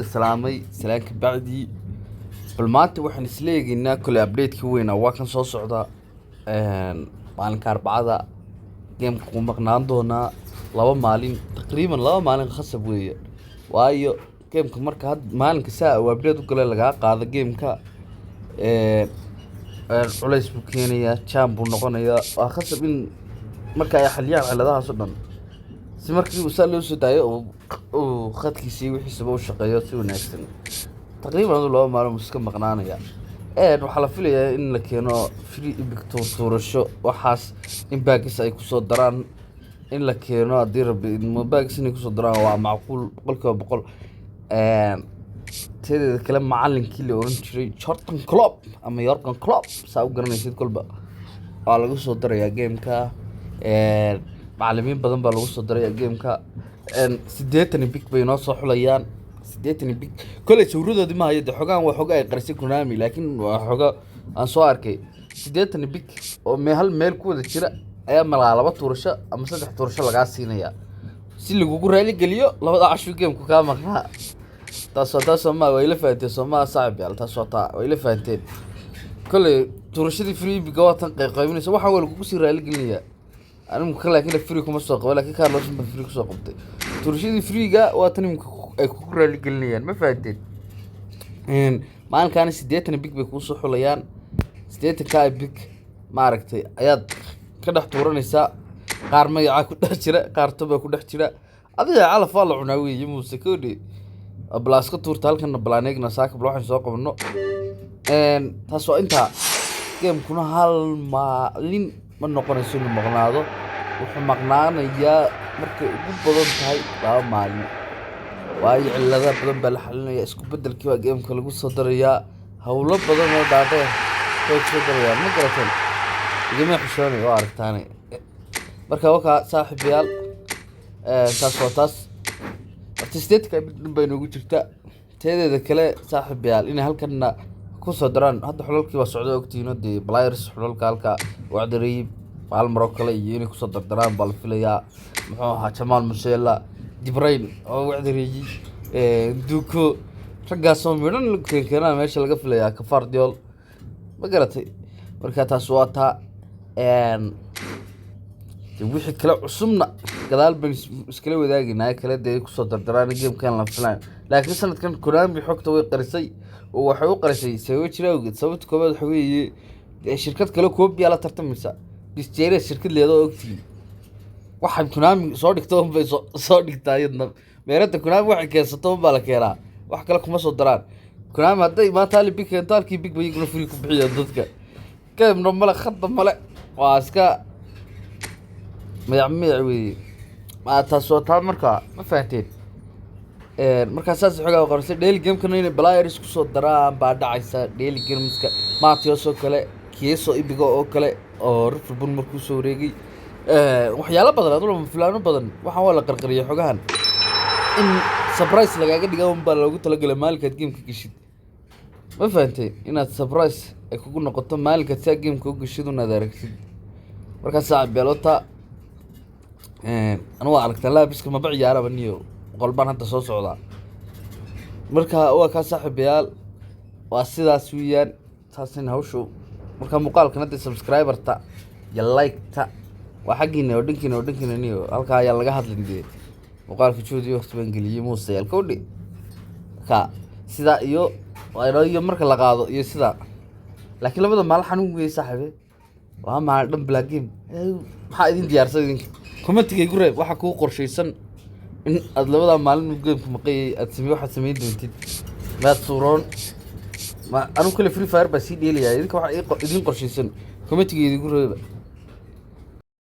salaamay salaanka bacdii bal maanta waxaan isla eegaynaa kole update-ka weyn waa kan soo socda maalinka Arbacada game ku maqnaan doona taqriiban laba maalin khasab weeye waayo game-ka marka maalinka saa uu update u galay laga qaado game-ka culays buu keenayaa jam buu noqonayaa waa khasab in marka ay xaliyaan ciladahaas oo dhan si markii uu soo soo daayo oo khadkiisii wixiisaba u shaqeeyo si wanaagsan taqriiban laba maalin iska maqnaanaya waxaa la filayaa in la keeno free epic tuurasho waxaas in baagis ay ku soo daraan in la keeno hadii rabbi baagis inay ku soo daraan waa macquul boqolkiiba 100 teedada kale macallinkii la oran jiray Jurgen Klopp ama Jurgen Klopp saa u garanaysid kolba waa lagu soo darayaa game-ka macallimiin badan baa lagu soo darayaa game-ka 80 big bay noo soo xulayaan 80 big kale sawiradoodii ma hay'ad xogaan waa xogaa ay qarisay Konami laakiin waa xogaa aan soo arkay 80 big oo hal meel ku wada jira ayaa laba tuurasho ama saddex tuurasho laga siinaya si lagu raali geliyo labada cashu game-ku ka maqnaa taasoo ma way la faantay Soomaa saaxiib yaal taasoo way la faanteen kale tuurashadii free big waatan qaybinaysa waxa wal kugu sii raali gelinaya anigu kale laakiin free kuma soo qabo laakiin Carlos ma free ku soo qabtay tuurashadii free-ga waatan ay ku raali gelinayaan ma faanteen maalinkan 80 big bay ku soo xulayaan 80 ka big ma aragtay ayaad ka dhex tuuranaysaa qaar magaca ku dhex jira qaar toba ku dhex jira adiga calaf waa la cunaa weeye muuse koodhi ablaas ka tuurta halkan balaaneegna saakab waxaan soo qabno taasoo inta game-kuna hal maalin ma noqonayso inuu maqnaado wuxuu maqnaanayaa markay ugu badan tahay laba maalin waayo cilada badan baa la xalinaya isku bedelkii waa game-ka lagu soo darayaa hawlo badan oo dhaadheer way soo darayaan ma garateen idima xishoonay oo aragtaanay marka waxa saaxiibayaal taas artisteedka bay noogu jirta teedeeda kale saaxiibayaal in halkan ku soo daraan hadda xulalkii waa socdo ogtiino de players xulalka halka wacdareey maalmaro kale iyo inay ku soo dardaraan bal filayaa muxuu ahaa Jamal Musiala De Bruyne oo wacdareey Duko raggaas oo midhan keenana meesha laga filayaa Kafardiol ma garatay marka taas waa taa wixii kale cusubna gadaal baan iskala wadaagina kale de ku soo dardaraan game-kan la filaan laakiin sanadkan Konami xogta way qarisay oo waxay u qarisay sabab jiraawgeed sababta koobaad waxa weeye shirkad kale koob yaa la tartamaysa bisjeere shirkad leedo ogtii waxa Konami soo dhigto bay soo dhigtaayadna meerada Konami waxa keensato baa la keenaa wax kale kuma soo daraan Konami haday ma taali big talkii big bay free ku bixiyo dadka game normal khadda male waa iska ميع وي ما تصوت مركا ما فهمتين مركا اساس xogaa qorasay daily game kan inay players ku soo daraan baa dhacaysa daily gameska Matheus oo kale Kieso ibiga oo kale oo Liverpool markuu soo wareegay waxyaalo badan adoo filaano badan waxa waa la qarqariyay xogahan in surprise lagaaga dhigo baa lagu talagalay maalinka game-ka gashid ma fahantay inaad surprise ay kugu noqoto maalinka game-ka gashid una aragtid marka saaxiib beelota أنا وعرفت لا بس كم بعي عرب النيو قلبان هذا صوص عضا مركا هو كصاحب بيال واسيدا سويان تحسين هوشو مركا مقال كنت سبسكرايبر تا يلايك تا وحقيني ودنكيني نيو هلكا يلا قاعد لندي مقال في شو ديو اختبار انجليزي موسى الكودي كا سيدا يو ويرو مركا لقاضو يو سيدا لكن لما ما الحنون وي صاحبي وهم عندهم بلاجين maxaa idin diyaarsan idinka commentiga igu reeb waxa ku qorshaysan in aad labada maalin game-ku maqay aad sameyn doontid ma suuroon ma anu kale free fire ba si dheelaya idinka waxa idin qorshaysan commentiga igu reeb